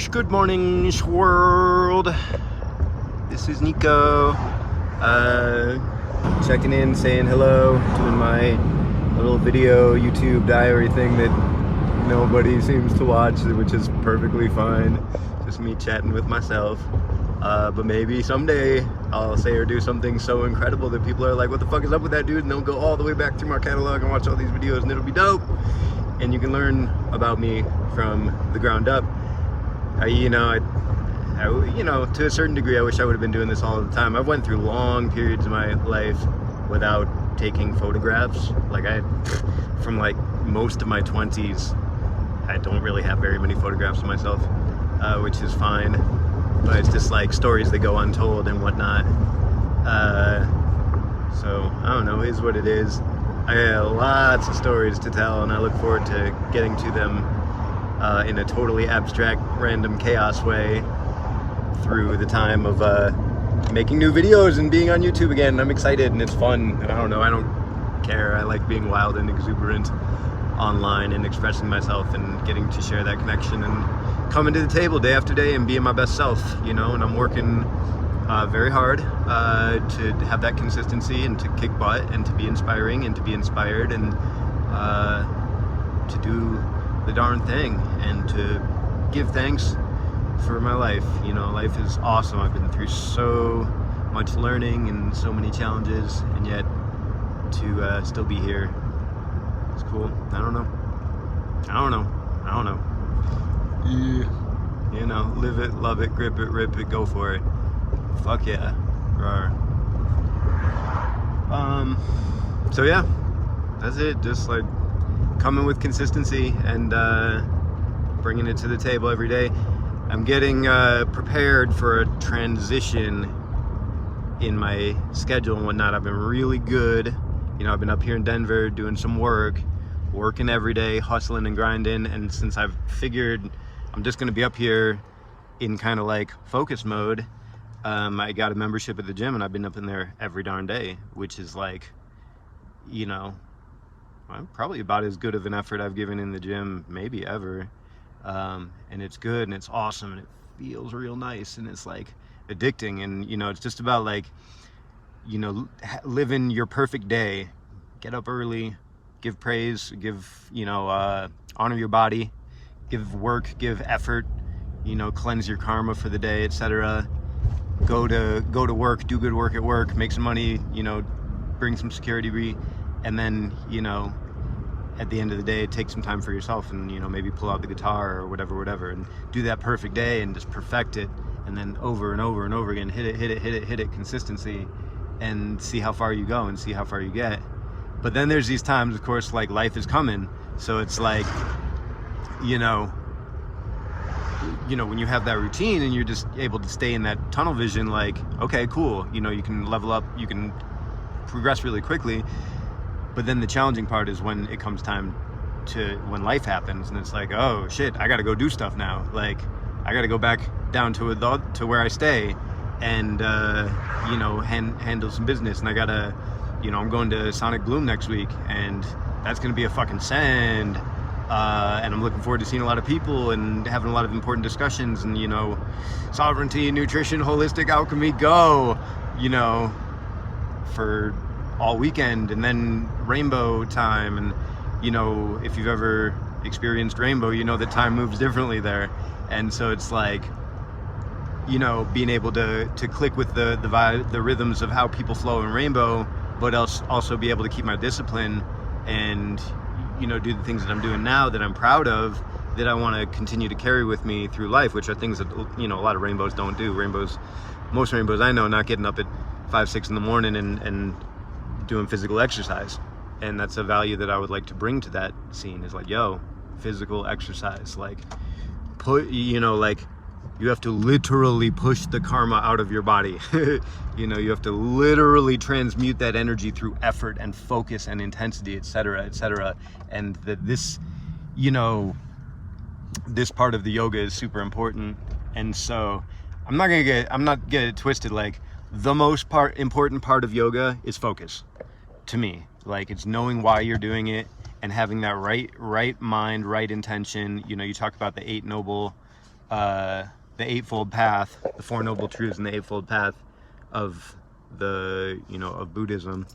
Good morning, world. This is Nico. Checking in, saying hello, doing my little video YouTube diary thing that nobody seems to watch, which is perfectly fine. Just me chatting with myself. But maybe someday I'll say or do something so incredible that people are like, what the fuck is up with that dude? And they'll go all the way back through my catalog and watch all these videos, and it'll be dope. And you can learn about me from the ground up. To a certain degree, I wish I would have been doing this all the time. I've went through long periods of my life without taking photographs. From most of my 20s, I don't really have very many photographs of myself, which is fine. But it's just like stories that go untold and whatnot. So I don't know, it is what it is. I got lots of stories to tell, and I look forward to getting to them in a totally abstract, random chaos way through the time of making new videos and being on YouTube again. I'm excited and it's fun. I don't know, I don't care. I like being wild and exuberant online and expressing myself and getting to share that connection and coming to the table day after day and being my best self, and I'm working very hard to have that consistency and to kick butt and to be inspiring and to be inspired and to do the darn thing and to give thanks for my life. Life is awesome. I've been through so much learning and so many challenges, and yet to still be here, it's cool. I don't know. Yeah. Live it, love it, grip it, rip it, go for it. Fuck yeah. Rawr. So yeah, that's it. Just coming with consistency and bringing it to the table every day. I'm getting prepared for a transition in my schedule and whatnot. I've been really good. I've been up here in Denver doing some working every day, hustling and grinding. And since I've figured I'm just going to be up here in kind of focus mode, I got a membership at the gym and I've been up in there every darn day, which is probably about as good of an effort I've given in the gym maybe ever. And it's good and it's awesome and it feels real nice and it's addicting, and it's just about living your perfect day. Get up early, give praise, give honor your body, give work, give effort, cleanse your karma for the day, etc. Go to work, do good work at work, make some money, bring some security, and then at the end of the day, take some time for yourself and, maybe pull out the guitar or whatever, and do that perfect day and just perfect it. And then over and over and over again, hit it, consistency, and see how far you go and see how far you get. But then there's these times, of course, life is coming. So it's when you have that routine and you're just able to stay in that tunnel vision, okay, cool. You can level up, you can progress really quickly. But then the challenging part is when it comes time to when life happens and it's oh shit, I gotta go do stuff now. I gotta go back down to where I stay and handle some business, and I gotta I'm going to Sonic Bloom next week, and that's gonna be a fucking send, and I'm looking forward to seeing a lot of people and having a lot of important discussions, and sovereignty, nutrition, holistic alchemy, go for all weekend, and then rainbow time. And if you've ever experienced rainbow, that time moves differently there. And so it's being able to click with the vibe, the rhythms of how people flow in rainbow, but also be able to keep my discipline and do the things that I'm doing now that I'm proud of, that I want to continue to carry with me through life, which are things that a lot of rainbows don't do. Most rainbows I know, not getting up at 5-6 in the morning and doing physical exercise. And that's a value that I would like to bring to that scene, is physical exercise. You have to literally push the karma out of your body. You have to literally transmute that energy through effort and focus and intensity, etc. And that this part of the yoga is super important. And so I'm not get it twisted. The most important part of yoga is focus, to me. It's knowing why you're doing it and having that right mind, right intention. You talk about the 8 noble the Eightfold Path, the Four Noble Truths and the Eightfold Path of the, you know, of Buddhism.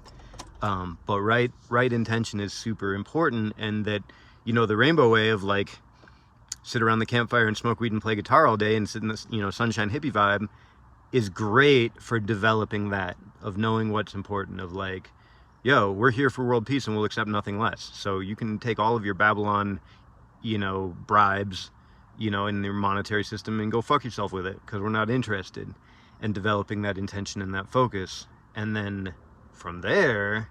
But right intention is super important, and that, you know, the rainbow way of like sit around the campfire and smoke weed and play guitar all day and sit in this, you know, sunshine hippie vibe is great for developing that, of knowing what's important, of like, yo, we're here for world peace and we'll accept nothing less. So you can take all of your Babylon, you know, bribes, you know, in your monetary system and go fuck yourself with it, because we're not interested. And developing that intention and that focus. And then from there,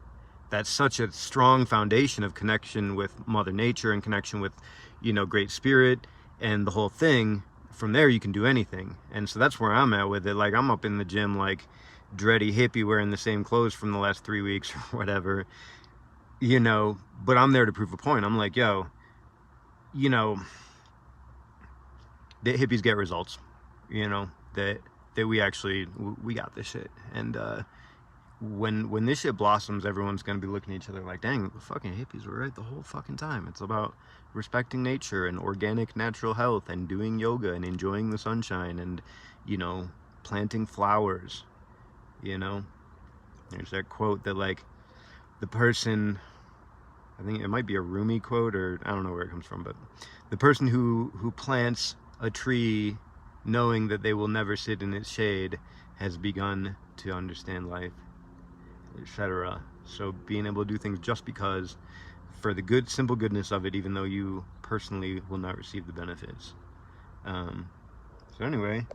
that's such a strong foundation of connection with Mother Nature and connection with, you know, Great Spirit and the whole thing. From there, you can do anything. And so that's where I'm at with it. Like, I'm up in the gym, like, dready hippie wearing the same clothes from the last 3 weeks or whatever, you know, but I'm there to prove a point. I'm like, yo, you know, that hippies get results, you know, that we actually, we got this shit. And when this shit blossoms, everyone's gonna be looking at each other like, dang, the fucking hippies were right the whole fucking time. It's about respecting nature and organic natural health and doing yoga and enjoying the sunshine and, you know, planting flowers, you know. There's that quote that, like, the person, I think it might be a Rumi quote, or I don't know where it comes from, but the person who plants a tree knowing that they will never sit in its shade has begun to understand life, etc. So being able to do things just because, for the good, simple goodness of it, even though you personally will not receive the benefits. So anyway,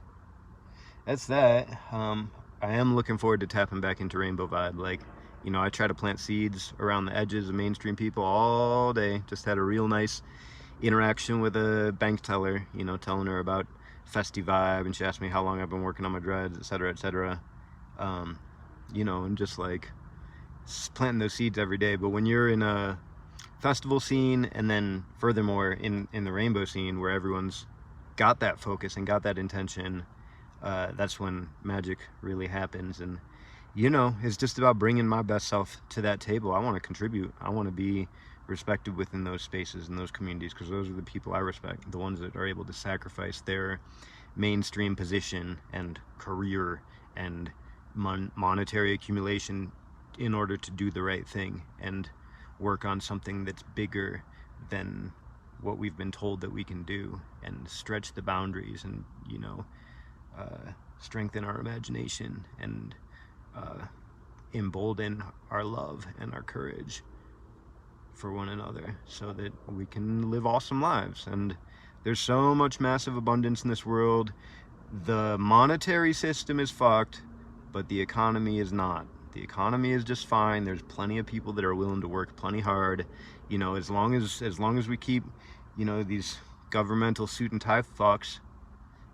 that's that. I am looking forward to tapping back into Rainbow Vibe. Like, you know, I try to plant seeds around the edges of mainstream people all day. Just had a real nice interaction with a bank teller, you know, telling her about Festy Vibe, and she asked me how long I've been working on my dreads, etc., etc. You know, and just like planting those seeds every day. But when you're in a festival scene, and then furthermore in the rainbow scene where everyone's got that focus and got that intention, that's when magic really happens. And, you know, it's just about bringing my best self to that table. I want to contribute. I want to be respected within those spaces and those communities, because those are the people I respect, the ones that are able to sacrifice their mainstream position and career and monetary accumulation in order to do the right thing and work on something that's bigger than what we've been told that we can do, and stretch the boundaries and, you know, strengthen our imagination and embolden our love and our courage for one another, so that we can live awesome lives. And there's so much massive abundance in this world. The monetary system is fucked, but the economy is not. The economy is just fine. There's plenty of people that are willing to work plenty hard, you know, as long as we keep, you know, these governmental suit and tie fucks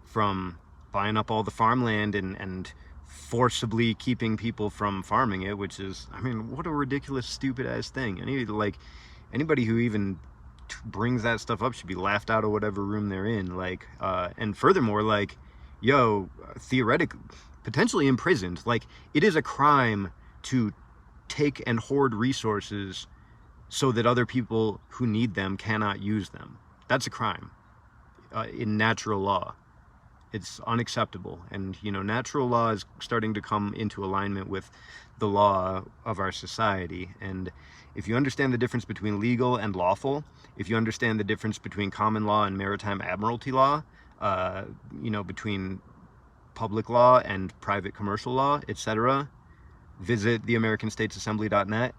from buying up all the farmland and forcibly keeping people from farming it, which is, I mean, what a ridiculous, stupid ass thing. Anybody who even brings that stuff up should be laughed out of whatever room they're in. Like, and furthermore, like, yo, theoretically, potentially imprisoned. Like, it is a crime to take and hoard resources so that other people who need them cannot use them. That's a crime in natural law. It's unacceptable. And, you know, natural law is starting to come into alignment with the law of our society. And if you understand the difference between legal and lawful, if you understand the difference between common law and maritime admiralty law, you know, between public law and private commercial law, etc., visit theamericanstatesassembly.net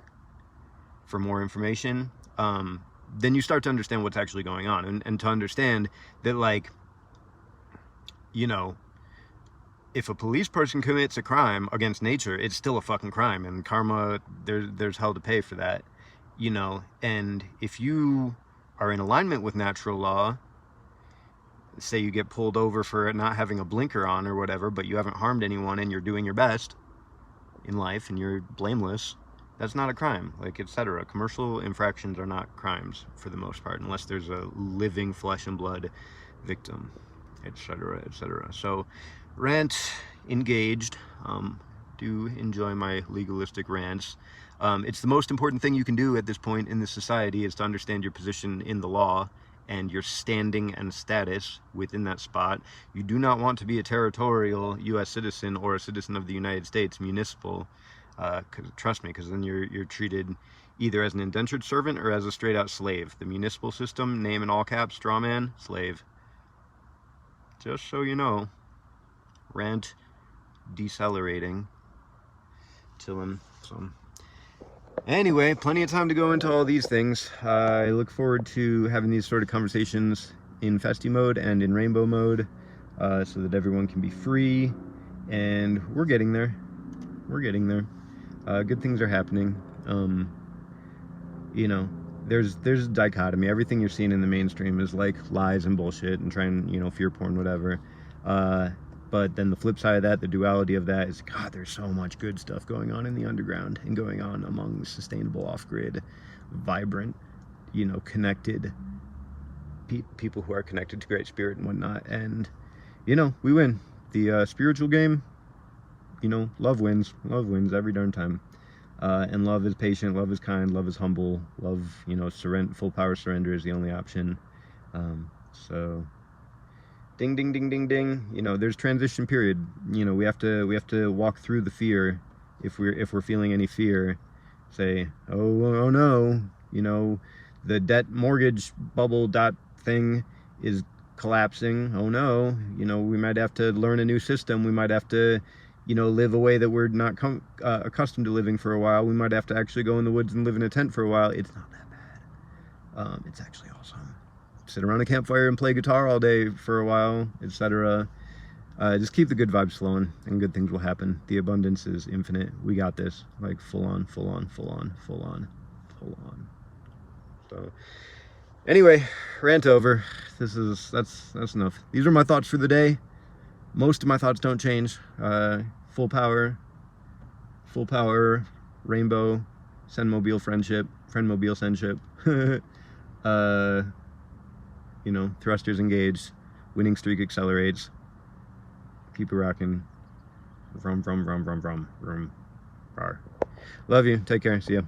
for more information. Then you start to understand what's actually going on, and to understand that, like, you know, if a police person commits a crime against nature, it's still a fucking crime, and karma, there's hell to pay for that, you know. And if you are in alignment with natural law, say you get pulled over for not having a blinker on or whatever, but you haven't harmed anyone and you're doing your best in life and you're blameless, that's not a crime, like, etc. Commercial infractions are not crimes for the most part, unless there's a living flesh and blood victim, etc., etc. So, rant engaged. Do enjoy my legalistic rants. It's the most important thing you can do at this point in this society, is to understand your position in the law and your standing and status within that spot. You do not want to be a territorial U.S. citizen or a citizen of the United States, municipal, trust me, because then you're treated either as an indentured servant or as a straight-out slave. The municipal system, name in all caps, straw man, slave. Just so you know. Rant decelerating. Chillin'. So anyway, plenty of time to go into all these things. I look forward to having these sort of conversations in Festy mode and in Rainbow mode, so that everyone can be free, and we're getting there. We're getting there. Good things are happening. You know, there's a dichotomy. Everything you're seeing in the mainstream is like lies and bullshit and trying, you know, fear porn, whatever. But then the flip side of that, the duality of that is, God, there's so much good stuff going on in the underground and going on among sustainable, off-grid, vibrant, you know, connected people who are connected to Great Spirit and whatnot. And, you know, we win. The spiritual game, you know, love wins. Love wins every darn time. And love is patient, love is kind, love is humble, love, you know, full power surrender is the only option. So... ding, ding, ding, ding, ding. You know, there's transition period. You know, we have to walk through the fear. If we're feeling any fear, say, oh no, you know, the debt mortgage bubble thing is collapsing. Oh no, you know, we might have to learn a new system. We might have to, you know, live a way that we're not accustomed to living for a while. We might have to actually go in the woods and live in a tent for a while. It's not that bad. It's actually awesome. Sit around a campfire and play guitar all day for a while, etc. Just keep the good vibes flowing and good things will happen. The abundance is infinite. We got this. Like full on, full on, full on, full on, full on. So anyway, rant over. That's enough. These are my thoughts for the day. Most of my thoughts don't change. Full power, rainbow, sendmobile friendship, friendmobile sendship. You know, thrusters engaged, winning streak accelerates. Keep it rocking. Vroom, vroom, vroom, vroom, vroom, vroom. Rar. Love you. Take care. See ya.